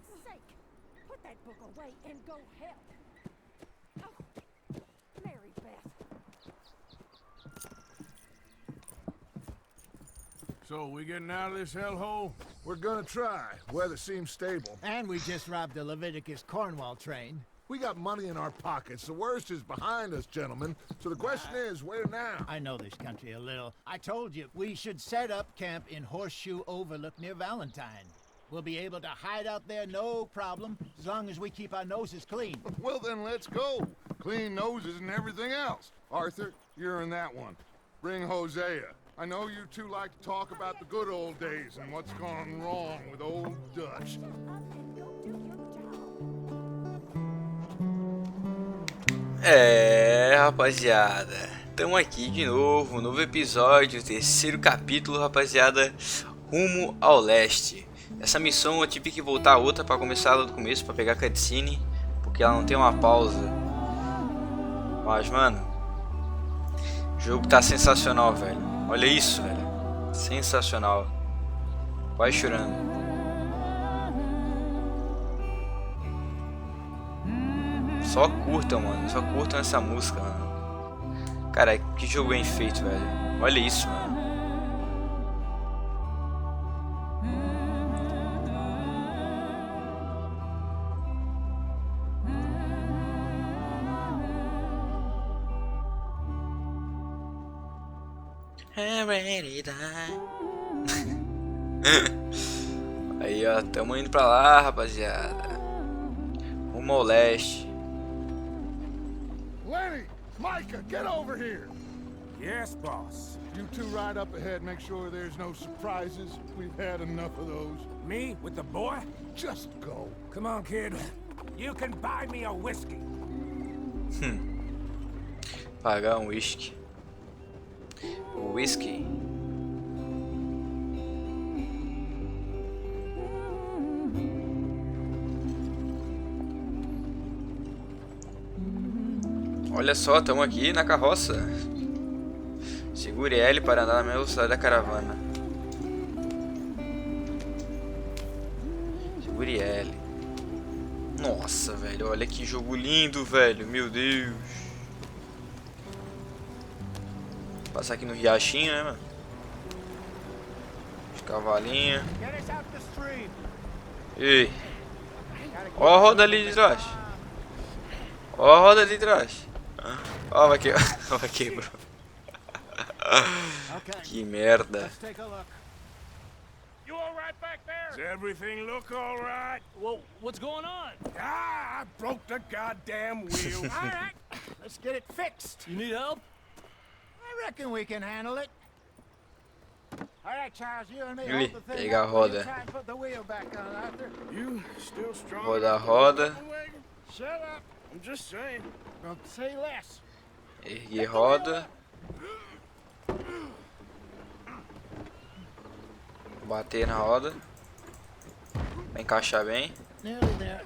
God's sake! Put that book away and go help. Oh, Mary Beth. So, we getting out of this hellhole? We're gonna try. Weather seems stable. And we just robbed the Leviticus Cornwall train. We got money in our pockets. The worst is behind us, gentlemen. So the question is, where now? I know this country a little. I told you, we should set up camp in Horseshoe Overlook near Valentine. We'll be able to hide out there, no problem, as long as we keep our noses clean. Well, then let's go. Clean noses and everything else. Arthur, you're in that one. Bring Hosea. I know you two like to talk about the good old days and what's gone wrong with old Dutch. Up and go do your job. Rapaziada, estamos aqui de novo, novo episódio, terceiro capítulo, rapaziada, rumo ao leste. Essa missão eu tive que voltar a outra para começar ela do começo, para pegar a cutscene, porque ela não tem uma pausa. Mas, mano, o jogo tá sensacional, velho. Olha isso, velho. Sensacional. Vai chorando. Só curtam, mano. Só curtam essa música, mano. Cara, que jogo bem feito, velho. Olha isso, mano. Aí, ó, tamo indo pra lá, rapaziada. Rumo ao leste. Lenny! Micah, get over here! Yes, boss. You two ride up ahead, make sure there's no surprises. We've had enough of those. Me with the boy? Just go. Come on, kid. You can buy me a whiskey. Pagar whisky. Whisky. Olha só, estamos aqui na carroça. Segure L para andar na mesma velocidade da caravana. Segure L. Nossa, velho, olha que jogo lindo, velho. Meu Deus. Passar aqui no riachinho, né, mano? Os cavalinhos. Ei. Ó a roda ali de trás. Ó a roda ali de trás. Ó, vai quebrou. Que merda. You all right back there? Does everything look all right? Well, what's going on? Ah, I broke the goddamn wheel. All right, let's get it fixed. You need help? I reckon we can handle it. All right, Charles, you and me Ele hold the thing pega a up while you roda. try and put the wheel back on, Arthur. You still strong? Roda a roda. Shut up. I'm just saying. Don't say less. Ergue roda. Bater na roda. Vai encaixar bem. Nearly there.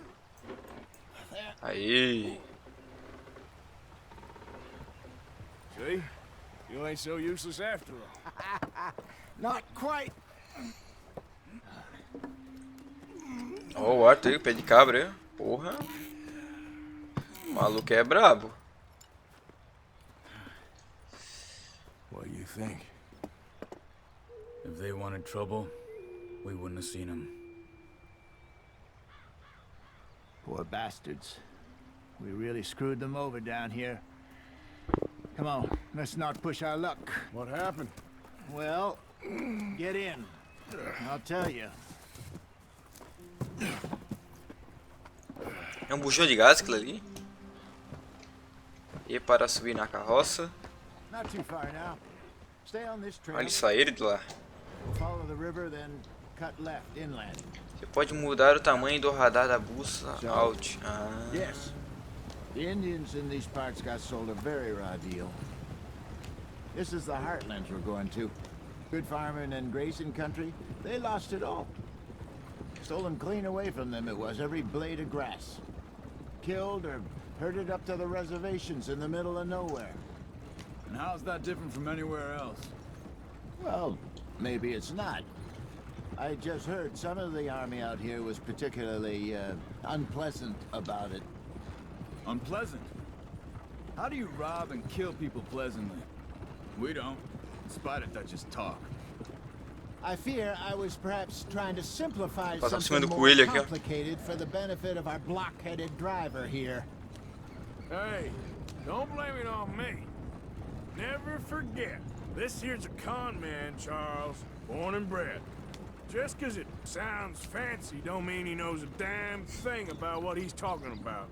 There. Aí. See? You ain't so useless after all. Not quite. Ó, o Arthur, pé de cabra, hein? Porra. O maluco é brabo. What do you think? If they wanted trouble, we wouldn't have seen them. Poor bastards. We really screwed them over down here. Come on, let's not push our luck. What happened? Well, get in. I'll tell you. É um bujão de gás aquilo ali. E para subir na carroça. Not too far now. Stay on this trail. Olha eles saíram de lá. Follow the river, then cut left inland. Você pode mudar o tamanho do radar da bússola. Alt. Ah. Yes. The Indians in these parts got sold a very raw deal. This is the heartlands we're going to. Good farming and grazing country. They lost it all. Stolen clean away from them it was, every blade of grass. Killed or herded up to the reservations in the middle of nowhere. And how's that different from anywhere else? Well, maybe it's not. I just heard some of the army out here was particularly unpleasant about it. Unpleasant? How do you rob and kill people pleasantly? We don't, in spite of Dutch's talk. I fear I was perhaps trying to simplify Passa por cima something do more coelho aqui, ó. complicated for the benefit of our block-headed driver here. Hey, don't blame it on me. Never forget, this here's a con man, Charles, born and bred. Just 'cause it sounds fancy don't mean he knows a damn thing about what he's talking about.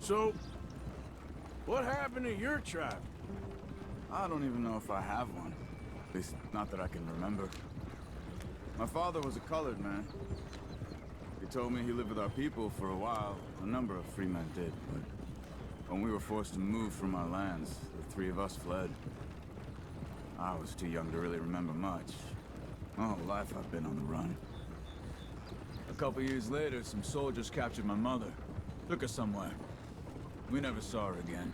So, what happened to your tribe? I don't even know if I have one. At least, not that I can remember. My father was a colored man. He told me he lived with our people for a while. A number of free men did, but when we were forced to move from our lands, the three of us fled. I was too young to really remember much. My whole life I've been on the run. A couple years later, some soldiers captured my mother. Took her somewhere. We never saw her again.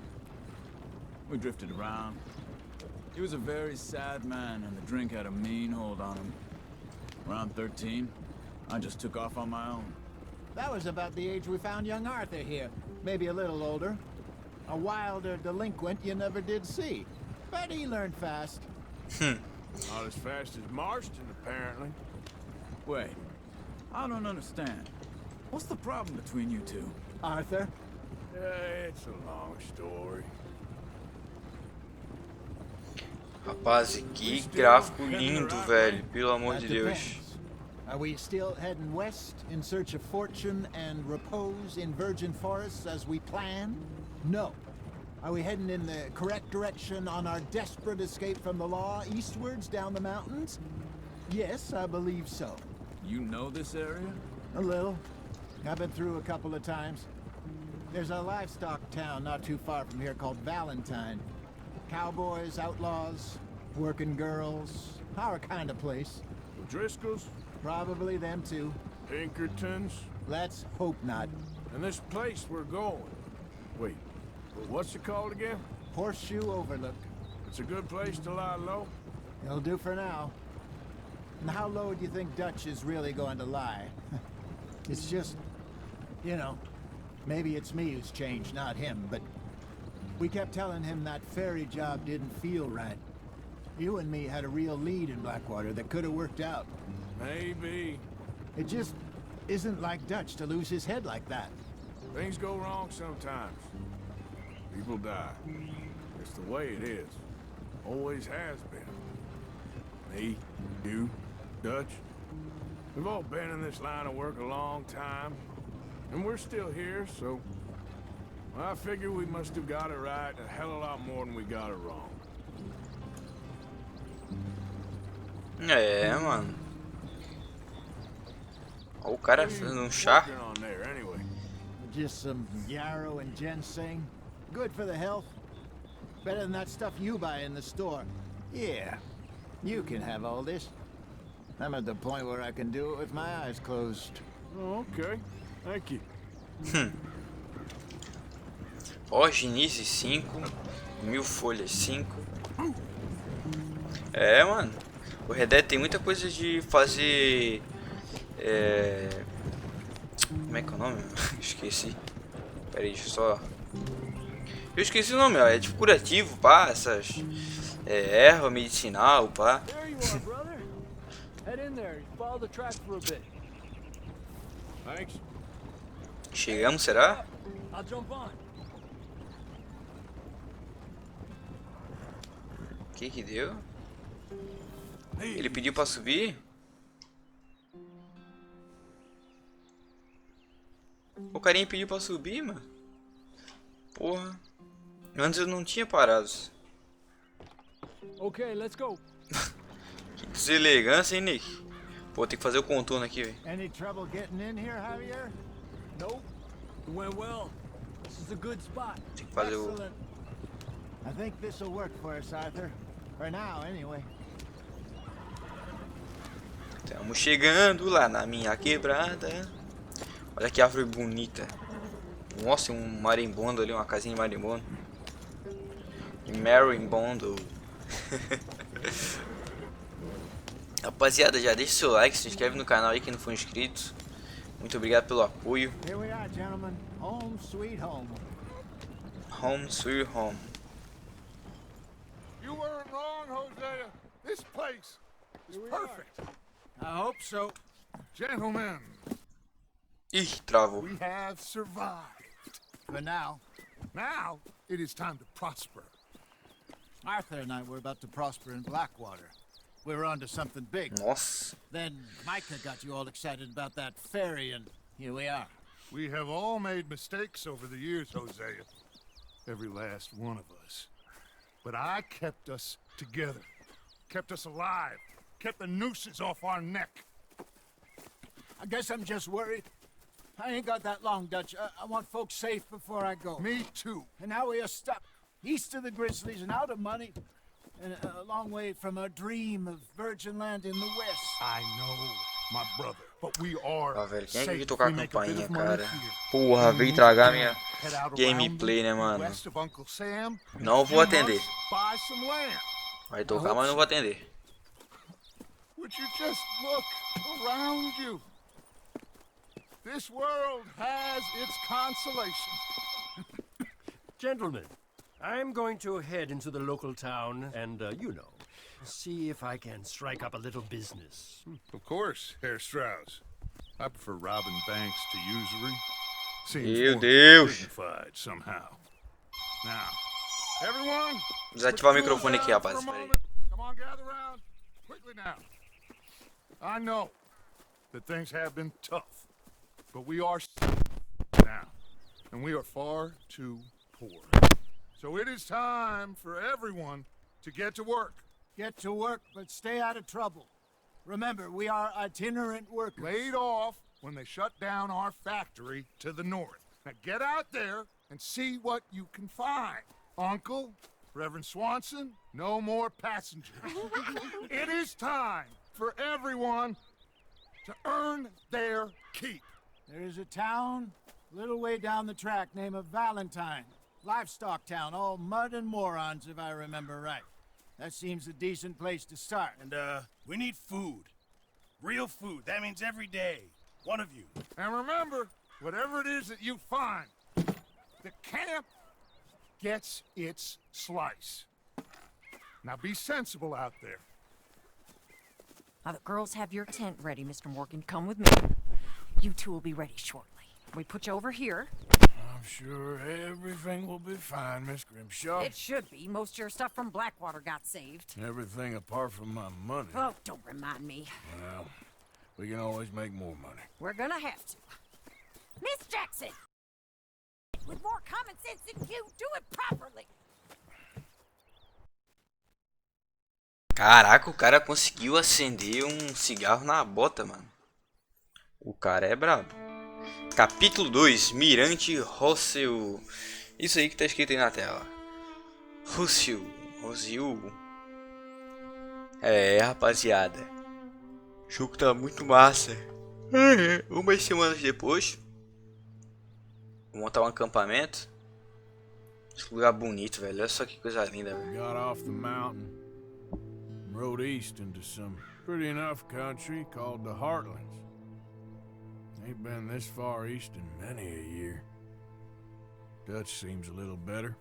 We drifted around. He was a very sad man, and the drink had a mean hold on him. Around 13, I just took off on my own. That was about the age we found young Arthur here. Maybe a little older. A wilder delinquent you never did see. But he learned fast. Not as fast as Marston, apparently. Wait, I don't understand. What's the problem between you two? Arthur? It's a long story. Rapaz, que gráfico lindo, velho. Pelo amor That de Deus. depends. Are we still heading west in search of fortune and repose in virgin forests as we planned? No. Are we heading in the correct direction on our desperate escape from the law eastwards down the mountains? Yes, I believe so. You know this area? A little. I've been through a couple of times. There's a livestock town not too far from here called Valentine. Cowboys, outlaws, working girls, our kind of place. Driscoll's, Probably them too. Pinkertons, Let's hope not. and this place we're going. Wait, what's it called again? Horseshoe Overlook. It's a good place to lie low. It'll do for now. And how low do you think Dutch is really going to lie? It's just, you know, maybe it's me who's changed, not him, but we kept telling him that ferry job didn't feel right. You and me had a real lead in Blackwater that could have worked out. Maybe. It just isn't like Dutch to lose his head like that. Things go wrong sometimes. People die. It's the way it is. Always has been. Me, you, Dutch. We've all been in this line of work a long time. And we're still here, so... I figure we must have got it right a hell of a lot more than we got it wrong. É, mano. Ó, o cara fazendo chá. Working on there, anyway. Just some yarrow and ginseng. Good for the health. Better than that stuff you buy in the store. Yeah, you can have all this. I'm at the point where I can do it with my eyes closed. Oh, okay. Thank you. Ó, Ginise 5. 1000 folhas 5. É, mano. O Red Dead tem muita coisa de fazer... Como é que é o nome? Esqueci. Pera aí, deixa eu só... Eu esqueci o nome, ó. É tipo curativo, pá. Essas... erva medicinal, pá. There you are, brother. Head in there. Follow the track for a bit. Thanks. Chegamos, será? I'll jump on. O que que deu? Ele pediu pra subir? O carinha pediu pra subir, mano. Porra. Antes eu não tinha parado. Okay, let's go. Que deselegância, hein, Nick? Pô, tem que fazer o contorno aqui, velho. Any trouble getting in here, Javier? Nope. It went well. This is a good spot. Tem que fazer o... Excellent. I think this will work for us, Arthur. For now, anyway. Estamos chegando lá na minha quebrada. Olha que árvore bonita. Nossa, um marimbondo ali, uma casinha de marimbondo. Marimbondo. Rapaziada, já deixa o seu like, se inscreve no canal aí quem não for inscrito. Muito obrigado pelo apoio. Here we are, gentlemen. Home sweet home. Home sweet home. You weren't wrong, Hosea. This place is perfect. I hope so. Gentlemen, Ih, travou. we have survived. For now. Now, it is time to prosper. Arthur and I were about to prosper in Blackwater. We were onto something big. Nossa. Then Micah got you all excited about that ferry, and here we are. We have all made mistakes over the years, Hosea. Every last one of us. But I kept us together. Kept us alive. Kept the nooses off our neck. I guess I'm just worried. I ain't got that long, Dutch. I want folks safe before I go. Me too. And now we are stuck east of the Grizzlies and out of money, and a long way from our dream of virgin land in the west. I know, my brother. But we are Ah, velho, quem é que safe. veio tocar a We make a bit campainha, of money cara? here. Porra, veio tragar minha gameplay, né, mano? West of Uncle Sam. Não vou atender. Buy some land. Vai tocar, mas não vou atender. Would you just look around you? This world has its consolations. Gentlemen, I'm going to head into the local town and, see if I can strike up a little business. Of course, Herr Strauss. I prefer robbing banks to usury. Seems Meu more Deus. dignified somehow. Now, everyone, Desativar o put your microfone aqui, tools down rapaz. for a Pera aí. moment. Come on, gather round. Quickly now. I know that things have been tough, but we are now, and we are far too poor. So it is time for everyone to get to work. Get to work, but stay out of trouble. Remember, we are itinerant workers. Laid off when they shut down our factory to the north. Now get out there and see what you can find. Uncle, Reverend Swanson, no more passengers. It is time for everyone to earn their keep. There is a town a little way down the track named Valentine. Livestock town, all mud and morons, if I remember right. That seems a decent place to start. And, we need food. Real food. That means every day. One of you. And remember, whatever it is that you find, the camp gets its slice. Now be sensible out there. Now the girls have your tent ready, Mr. Morgan. Come with me. You two will be ready shortly. We put you over here. I'm sure everything will be fine, Miss Grimshaw. It should be. Most of your stuff from Blackwater got saved. Everything apart from my money. Oh, don't remind me. Well, we can always make more money. We're gonna have to. Miss Jackson! With more common sense than you, do it properly. Caraca, o cara conseguiu acender um cigarro na bota, mano. O cara é brabo. Capítulo 2, Mirante Rossel. Isso aí que tá escrito aí na tela. Rossel. É, rapaziada. O jogo tá muito massa. Umas semanas depois, vou montar um acampamento. Esse lugar bonito, velho. Olha só que coisa linda, velho. Got off the mountain and rode east into some pretty enough country called the Heartlands. Ain't been this far east in many a year. Dutch seems a little better.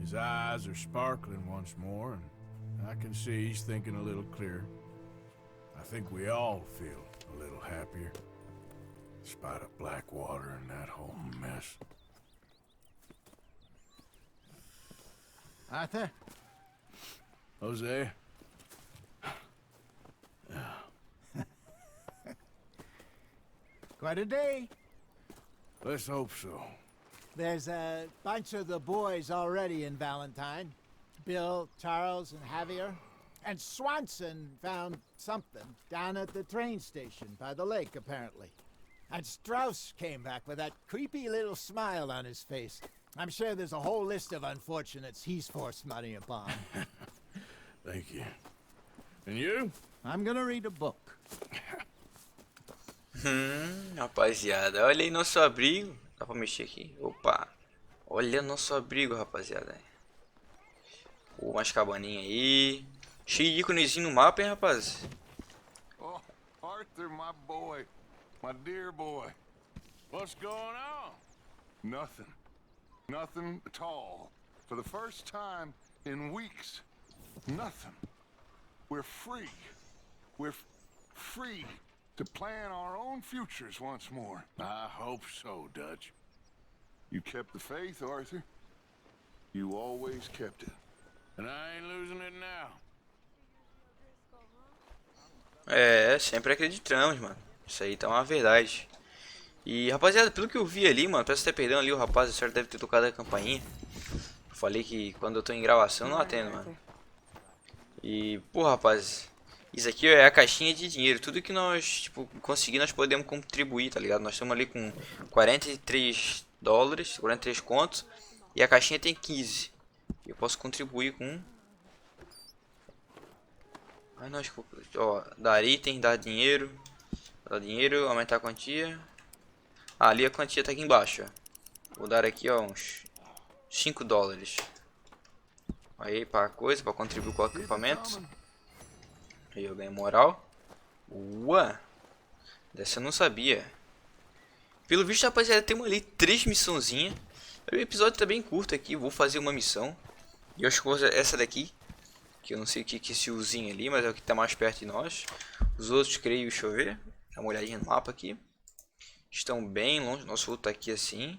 His eyes are sparkling once more, and I can see he's thinking a little clearer. I think we all feel a little happier, in spite of Blackwater and that whole mess. Arthur? Jose? Quite a day. Let's hope so. There's a bunch of the boys already in Valentine. Bill, Charles, and Javier. And Swanson found something down at the train station by the lake, apparently. And Strauss came back with that creepy little smile on his face. I'm sure there's a whole list of unfortunates he's forced money upon. Thank you. And you? I'm gonna read a book. Rapaziada, olha aí nosso abrigo. Dá pra mexer aqui? Opa. Olha nosso abrigo, rapaziada. Umas cabaninhas aí. Cheio de íconezinho no mapa, hein, rapaz? Oh, Arthur, my boy. My dear boy. What's going on? Nothing. Nothing at all. For the first time in weeks. Nothing. We're free. We're free to plan our own futures once more. I hope so, Dutch. You kept the faith, Arthur. You always kept it. And I ain't losing it now. É, sempre acreditamos, mano. Isso aí tá uma verdade. E, rapaziada, pelo que eu vi ali, mano, parece que tá perdendo ali o rapaz, o certo deve ter tocado a campainha. Eu falei que quando eu tô em gravação eu não atendo, mano. E, pô, rapaz, isso aqui é a caixinha de dinheiro. Tudo que nós, tipo, conseguir, nós podemos contribuir, tá ligado? Nós estamos ali com 43 dólares, 43 contos. E a caixinha tem 15. Eu posso contribuir com... Ah, não, acho que... Ó, dar item, dar dinheiro. Dar dinheiro, aumentar a quantia. Ah, ali a quantia tá aqui embaixo, ó. Vou dar aqui, ó, uns 5 dólares. Aí, pra coisa, pra contribuir com o equipamento. Aí eu ganho moral. Ué. Dessa eu não sabia. Pelo visto, rapaziada, temos ali 3 missãozinhas. O episódio tá bem curto aqui. Vou fazer uma missão. E eu acho que essa daqui. Que eu não sei o que é esse uzinho ali, mas é o que tá mais perto de nós. Os outros, creio, deixa eu ver. Dá uma olhadinha no mapa aqui. Estão bem longe. Nosso outro tá aqui assim.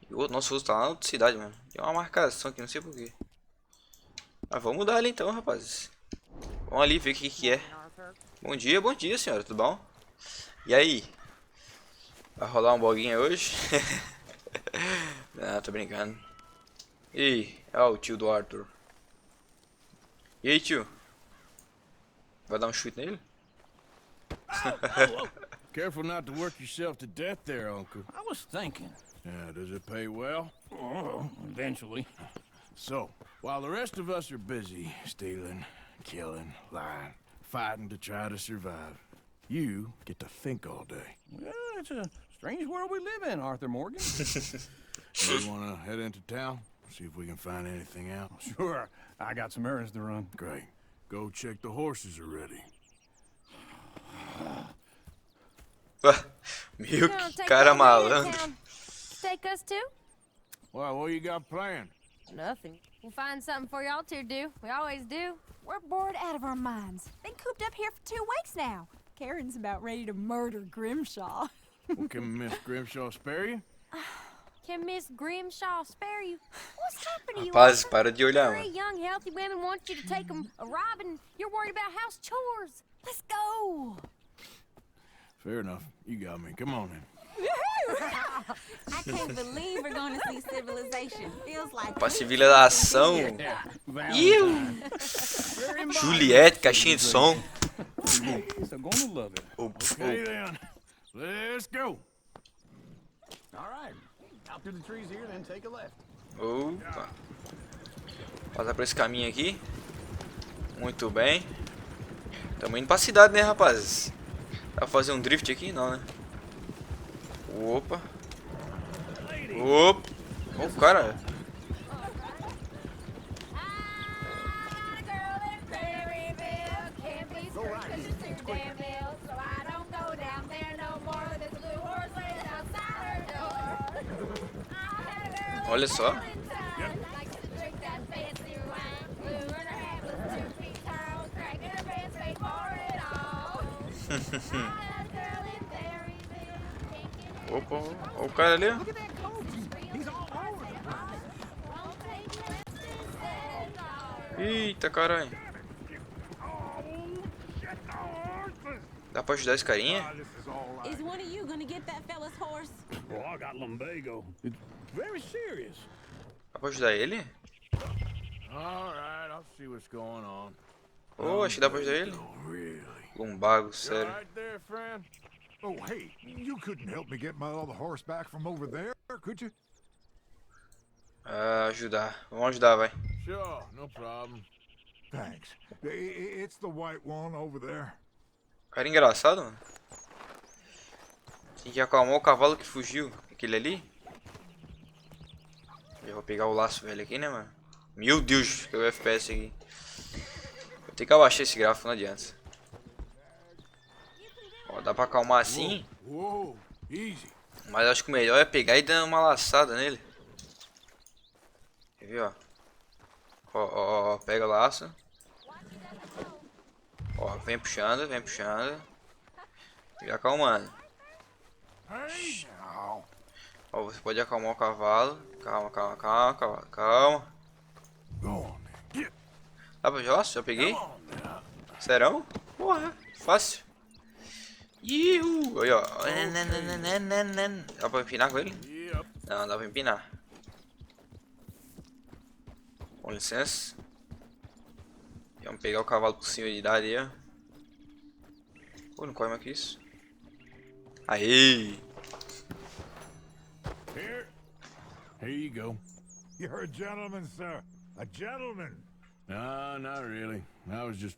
E o nosso outro tá lá na outra cidade, mano. Tem uma marcação aqui, não sei porquê. Mas vamos dar ali então, rapazes. Vamos ali ver o que é. Bom dia, senhora. Tudo bom? E aí? Vai rolar um boguinha hoje? Não, tô brincando. Ih, é o tio do Arthur. E aí, tio? Vai dar um chute nele? Careful not to work yourself to death there, Uncle. I was thinking. Yeah, does it pay well? Oh, eventually. So, while the rest of us are busy stealing, killing, lying, fighting to try to survive, you get to think all day. Well, it's a strange world we live in, Arthur Morgan. You want to head into town? See if we can find anything out? Sure, I got some errands to run. Great. Go check the horses are ready. Meu, que cara malandro. Take us too? Well, what you got planned? Nothing. We'll find something for y'all to do. We always do. We're bored out of our minds. Been cooped up here for 2 weeks now. Karen's about ready to murder Grimshaw. Well, can Miss Grimshaw spare you? Can Miss Grimshaw spare you? What's happened to you? Rapaz, Arthur? para de olhar, Three mano. young, healthy women want you to take them a robbing. You're worried about house chores. Let's go. Fair enough. You got me. Come on in. I can't believe we're going to see civilization. Feels like Pra civilização. Iu. Juliette, caixinha de som. So gonna love it. Okay, then. Let's go. All right. Out through the trees here, then take a left. Opa. Passar por esse caminho aqui. Muito bem. Estamos indo pra cidade, né, rapazes? Dá pra fazer um drift aqui? Não, né? Opa. Opa. O cara. Olha só. Opa, olha o cara ali, ó. Eita, caralho. Dá pra ajudar esse carinha? Is one of you gonna get that fella's horse? Well, I got lumbago. It's very serious. Dá pra ajudar ele? All right, I'll see what's going on. Oh, acho que dá pra ajudar ele. Really? Lumbago, You sério. all right there, friend? Oh, hey, you couldn't help me get my other horse back from over there, could you? Ah, ajudar. Vamos ajudar, vai. Sure, no problem. Thanks. It's the white one over there. Cara engraçado, mano. Tem que acalmar o cavalo que fugiu. Aquele ali. Eu vou pegar o laço velho aqui, né, mano? Meu Deus, que o FPS aqui. Tem que abaixar esse gráfico, não adianta. Ó, dá pra acalmar assim. Whoa, easy. Mas acho que o melhor é pegar e dar uma laçada nele. Quer ver, ó? Ó, pega o laço. Ó, vem puxando, vem puxando. E acalmando. Ó, você pode acalmar o cavalo. Calma, calma, calma, calma, calma. Dá pra já? Já peguei? Serão? Porra, fácil. Iu! Aí, ó. Dá pra empinar com ele? Não, dá pra empinar. Com licença. Vamos pegar o cavalo por cima de idade aí, ó. Pô, não corre mais que isso. Aí! Here you go. You're a gentleman, sir. A gentleman. No, not really. I was just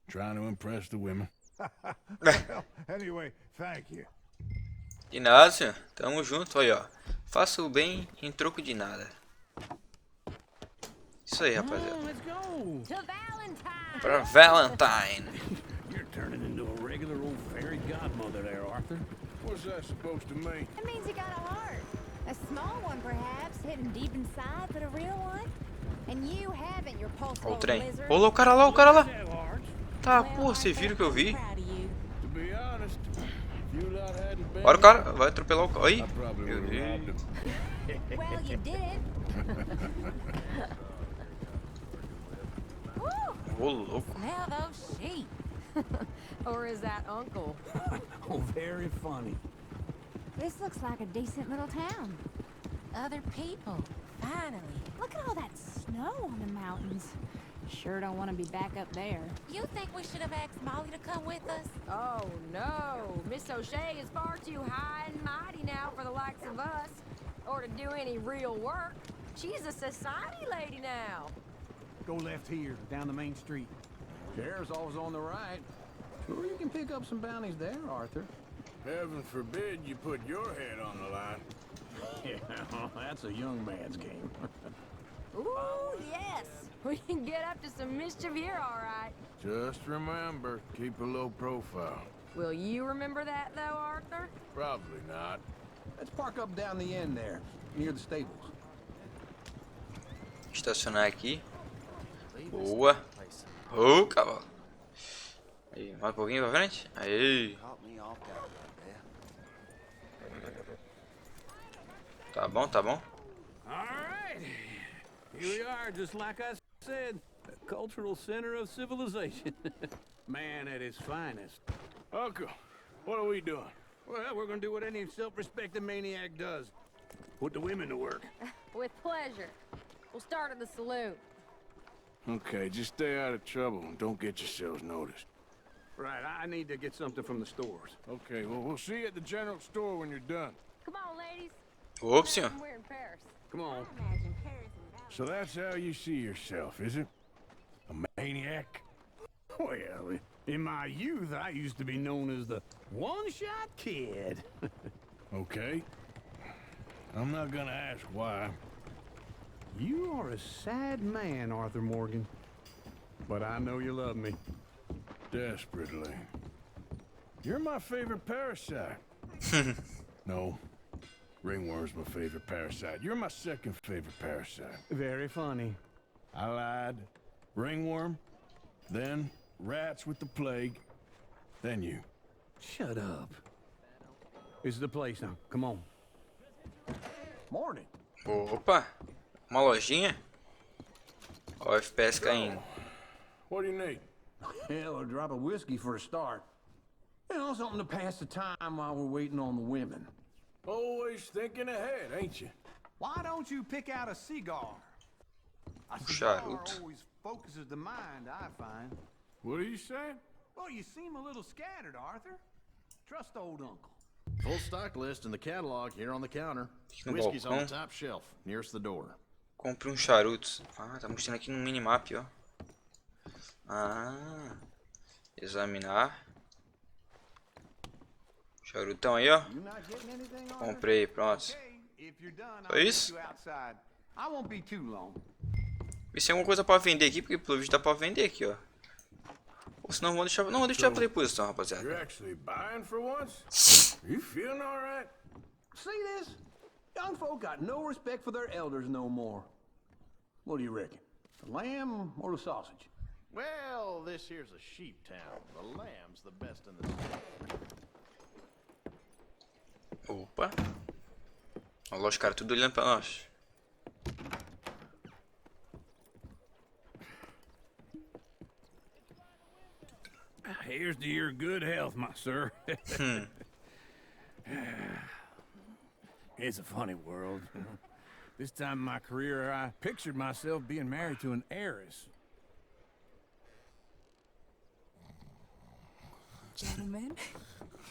trying to impress the women. Well, anyway, thank you. De nada, senhor. Tamo junto, aí, ó. Faça o bem em troco de nada. Isso aí, rapaziada. Let's go. To Valentine. Pra Valentine. You're turning into a regular old fairy godmother there, Arthur. What's that supposed to mean? It means you got a heart. A small one, perhaps, hidden deep inside, but a real one. And you haven't your pulse Ó o old trem. lizard. Olha o cara lá, o cara lá. Have hearts. Tá, Well, pô, você viram o que eu vi? proud of you. To be honest, if you lot hadn't been Olha o cara, vai atropelar o cara. Aí. I probably Eu would vi. have robbed him. Well, you did. Woo! Ô, louco. Smell those sheep. Or is that uncle? Oh, very funny. This looks like a decent little town. Other people, finally. Look at all that snow on the mountains. Sure don't want to be back up there. You think we should have asked Molly to come with us? Oh, no. Miss O'Shea is far too high and mighty now for the likes of us. Or to do any real work. She's a society lady now. Go left here, down the main street. Chair's always on the right. Sure, you can pick up some bounties there, Arthur. Heaven forbid you put your head on the line. Yeah, that's a young man's game. Ooh, yes. We can get up to some mischief here, all right. Just remember, keep a low profile. Will you remember that, though, Arthur? Probably not. Let's park up down the end there, near the stables. Estacionar aqui. Boa. Ô, cavalo. Aí, mais um pouquinho pra frente. Aí. Tá bom, tá bom. All right. Here we are, just like I said. A cultural center of civilization. Man at his finest. Uncle, what are we doing? Well, we're gonna do what any self-respecting maniac does. Put the women to work. With pleasure. We'll start at the saloon. Okay, just stay out of trouble and don't get yourselves noticed. Right, I need to get something from the stores. Okay, well, we'll see you at the general store when you're done. Come on, ladies. Ops, senhor. We're in Paris. Come on. Imagine Paris and Valentine. So that's how you see yourself, is it? A maniac? Well, in my youth, I used to be known as the one-shot kid. Okay. I'm not gonna ask why. You are a sad man, Arthur Morgan. But I know you love me. Desperately. You're my favorite parasite. No. Ringworm's my favorite parasite. You're my second favorite parasite. Very funny. I lied. Ringworm, then rats with the plague, then you. Shut up. This is the place now. Come on. Morning. Opa. Uma lojinha. Ó, o FPS caindo. What do you need? Hell, a drop of whiskey for a start. You know, something to pass the time while we're waiting on the women. Always thinking ahead, ain't you? Why don't you pick out a cigar? A cigar cigar always focuses the mind, I find. What are you saying? Well, you seem a little scattered, Arthur. Trust old uncle. Full stock list in the catalog here on the counter. No Whiskey's on the balcão. top shelf, nearest the door. Compre charutos. Ah, tá mostrando aqui no minimap, ó. Ah. Examinar. Charutão aí, ó. You not getting anything, Arthur? Comprei, pronto. Okay, if you're done, Foi I'll isso? meet you outside. I won't be too long. Vê se tem alguma coisa pra vender aqui, porque pelo visto dá pra vender aqui, ó. Ou senão vamos deixar... Não, vou deixar pra depois então, rapaziada. You're actually buying for once? You feeling all right? See this? Young folk got no respect for their elders no more. What do you reckon? The lamb or the sausage? Well, this here's a sheep town. The lamb's the best in the state. Opa. Olha lá os caras tudo olhando pra nós. Here's to your good health, my sir. It's a funny world. This time in my career, I pictured myself being married to an heiress. Gentlemen,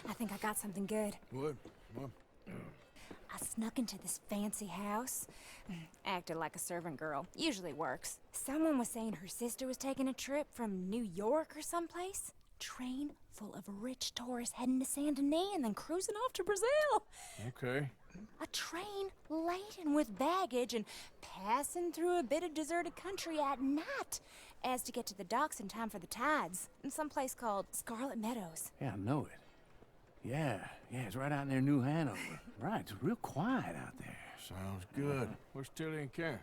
I think I got something good. What? I snuck into this fancy house. Acted like a servant girl. Usually works. Someone was saying her sister was taking a trip from New York or someplace. Train full of rich tourists heading to Saint Denis and then cruising off to Brazil. Okay. A train laden with baggage and passing through a bit of deserted country at night as to get to the docks in time for the tides in some place called Scarlet Meadows. Yeah, I know it. Yeah, it's right out near New Hanover. Right, it's real quiet out there. Sounds good. Where's Tilly and Karen?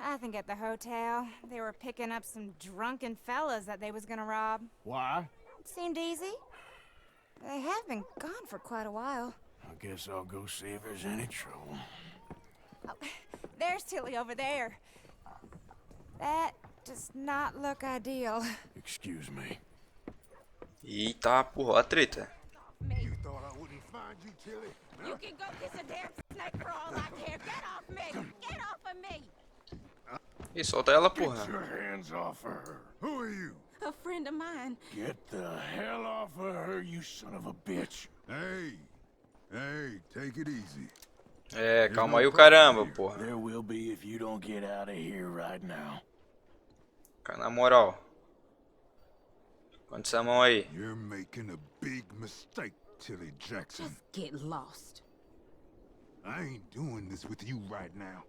I think at the hotel. They were picking up some drunken fellas that they was gonna rob. Why? It seemed easy. They have been gone for quite a while. I guess I'll go see if there's any trouble. Oh, there's Tilly over there. That does not look ideal. Excuse me. Eita porra, a treta. You thought I wouldn't find you, Tilly? You can go kiss a damn snake for all I care. Get off me! Get off of me! Ih, solta ela, Get porra. your hands off of her. Who are you? A friend of mine. Get the hell off of her, you son of a bitch. Hey, take it easy. É, calma aí o caramba, porra. There will be if you don't get out of here right now. Cara, na moral. Quanta essa mão aí. You're making a big mistake, Tilly Jackson. Just get lost. I ain't doing this with you right now.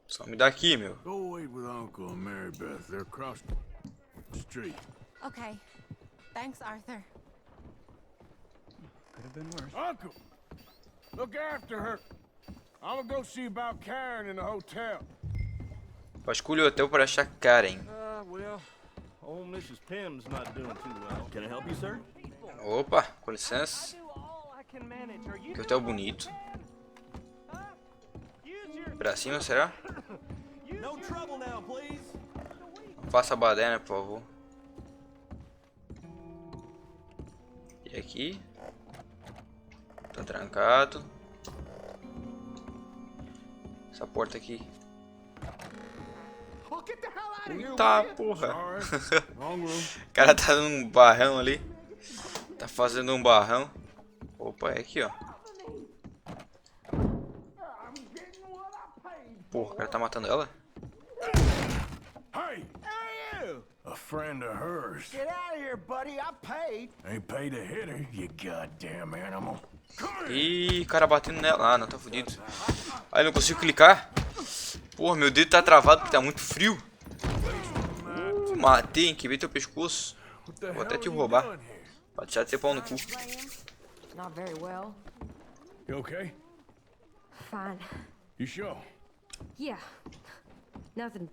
Some daqui, meu. Go wait with Uncle and Mary Beth. They're across the street. Okay. Thanks, Arthur. Could have been worse. Uncle! Look after her. I'm gonna go see about Karen in the hotel. Vasculhe o hotel para achar Karen. Well, old Mrs. Pym's not doing too well. Can I help you, sir? Opa, com licença. Que hotel bonito. Pra cima, será? No trouble now, please. Não faça a baderna, por favor. E aqui? Tá trancado. Essa porta aqui. Eita porra. O cara tá num barrão ali. Tá fazendo um barrão. Opa, é aqui, ó. Porra, o cara tá matando ela? Hey! A friend of hers. Get out of here, buddy. I paid. Ain't paid to hit her, you goddamn animal. Ih, o cara batendo nela. Ah, não, tá fudido. Ai, não consigo clicar. Porra, meu dedo tá travado porque tá muito frio. Matei, hein? Quebrei teu pescoço. Vou até te roubar. Pode deixar de ser pau no cu. Not very well. You okay? Fine. You sure? Yeah. Nothing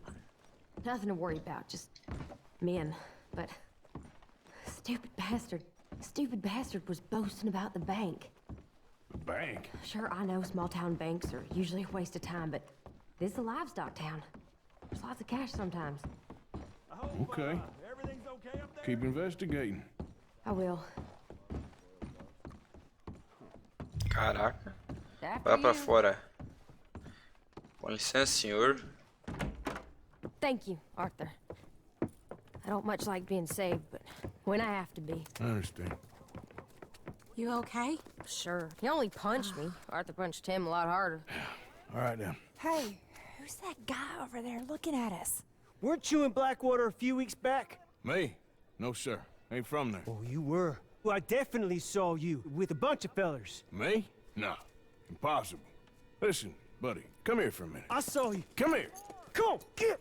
to worry about. Just men. But stupid bastard was boasting about the bank. The bank? Sure, I know small town banks are usually a waste of time, but this is a livestock town. There's lots of cash sometimes. Okay. Keep investigating. I will. Caraca. Vai pra fora. Com licença, senhor. Thank you, Arthur. I don't much like being saved, but when I have to be. I understand. You okay? Sure. He only punched me. Arthur punched him a lot harder. All right, then. Hey, who's that guy over there looking at us? Weren't you in Blackwater a few weeks back? Me? No, sir. Ain't from there. Oh, you were. Well, I definitely saw you with a bunch of fellers. Me? No. Impossible. Listen, buddy, come here for a minute. I saw you. Come here. Come on, get.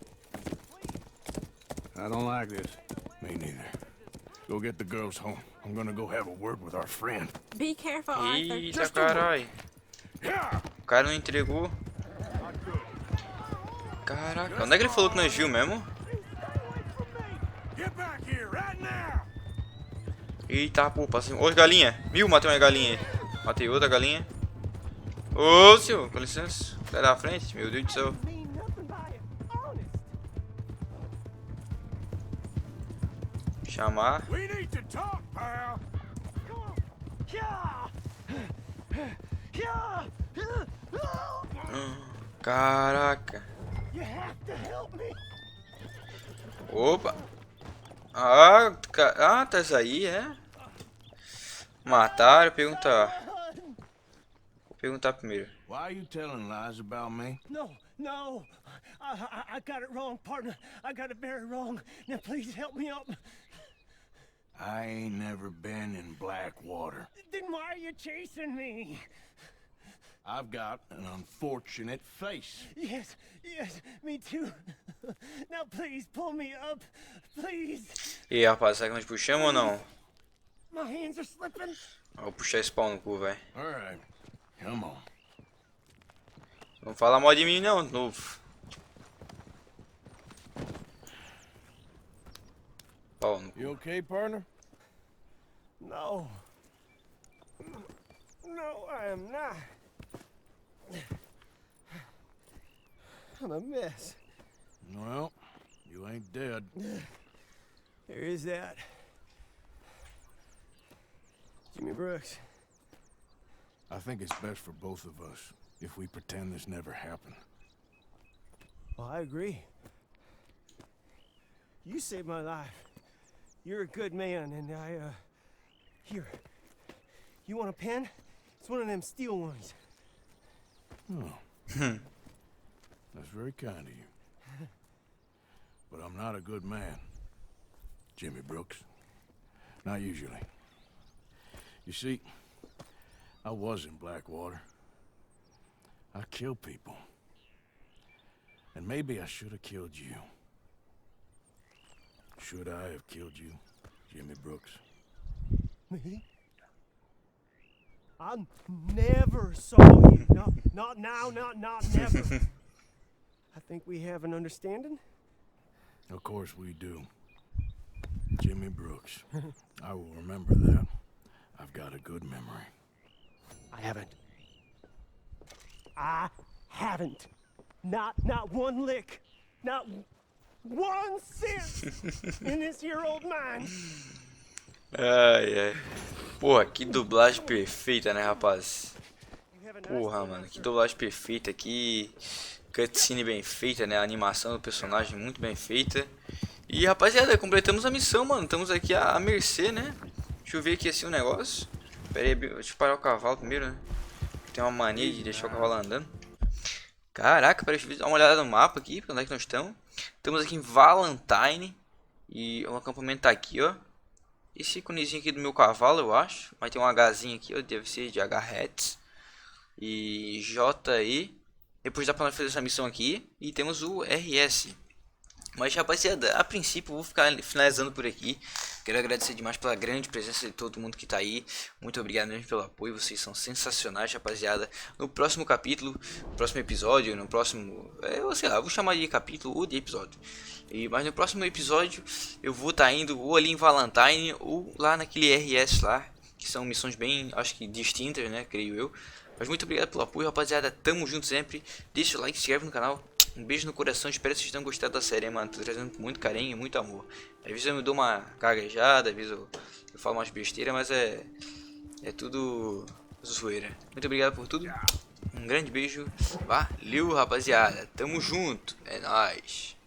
I don't like this. Me neither. Go get the girls home. I'm gonna go have a word with our friend. Be careful, Arthur. Eita, caralho. O cara não entregou. Caraca, onde é que ele falou que nós viu mesmo? Eita, pô, passei. Ô, galinha. Viu? Matei uma galinha aí. Matei outra galinha. Ô, senhor, com licença. Sai da frente, meu Deus do céu. Chamar. Caraca. Opa. Tá isso aí, é? Mataram, perguntar. Vou perguntar primeiro. Why are you telling lies about me? No. I got it wrong, partner. I got it very wrong. Now please help me up. I ain't never been in Blackwater. Then why are you chasing me? I've got an unfortunate face. Yes, me too. Now please pull me up, please. E aí, rapaz, será que nós puxamos ou não? My hands are slipping. Vou puxar esse pau no cu, velho. Alright, come on. Não fala mal de mim não, de novo. Pau no cu. You okay, partner? No, I am not. I'm a mess. Well, you ain't dead. There is that. Jimmy Brooks. I think it's best for both of us if we pretend this never happened. Well, I agree. You saved my life. You're a good man, and here. You want a pen? It's one of them steel ones. Oh. That's very kind of you. But I'm not a good man, Jimmy Brooks. Not usually. You see, I was in Blackwater. I killed people. And maybe I should have killed you. Should I have killed you, Jimmy Brooks? Me? I never saw you. Not now, not never. I think we have an understanding. Of course we do. Jimmy Brooks. I will remember that. I've got a good memory. I haven't. Not one lick. Not 1 cent in this here old mine. Ai. Porra, que dublagem perfeita, né, rapaz? Porra, mano, que dublagem perfeita, que cutscene bem feita, né? A animação do personagem muito bem feita. E, rapaziada, completamos a missão, mano. Estamos aqui à mercê, né? Deixa eu ver aqui assim o negócio. Pera aí, deixa eu parar o cavalo primeiro, né? Tem uma mania de deixar o cavalo andando. Caraca, pera, deixa eu dar uma olhada no mapa aqui, pra onde é que nós estamos. Estamos aqui em Valentine. E o acampamento tá aqui, ó. Esse íconezinho aqui do meu cavalo, eu acho. Mas tem um Hzinho aqui, ó. Deve ser de H-Hats. E J-E. Depois dá pra nós fazer essa missão aqui. E temos o RS. Mas, rapaziada, a princípio eu vou ficar finalizando por aqui. Quero agradecer demais pela grande presença de todo mundo que tá aí. Muito obrigado mesmo pelo apoio. Vocês são sensacionais, rapaziada. No próximo capítulo, no próximo episódio, no próximo... sei lá, eu vou chamar de capítulo ou de episódio. Mas no próximo episódio eu vou estar indo ou ali em Valentine ou lá naquele RS lá. Que são missões bem, acho que distintas, né? Creio eu. Mas muito obrigado pelo apoio, rapaziada. Tamo junto sempre. Deixa o like, se inscreve no canal. Um beijo no coração, espero que vocês tenham gostado da série, mano. Tô trazendo com muito carinho e muito amor. Às vezes eu me dou uma gaguejada, às vezes eu falo umas besteiras, mas é tudo zoeira. Muito obrigado por tudo. Um grande beijo. Valeu, rapaziada. Tamo junto. É nóis.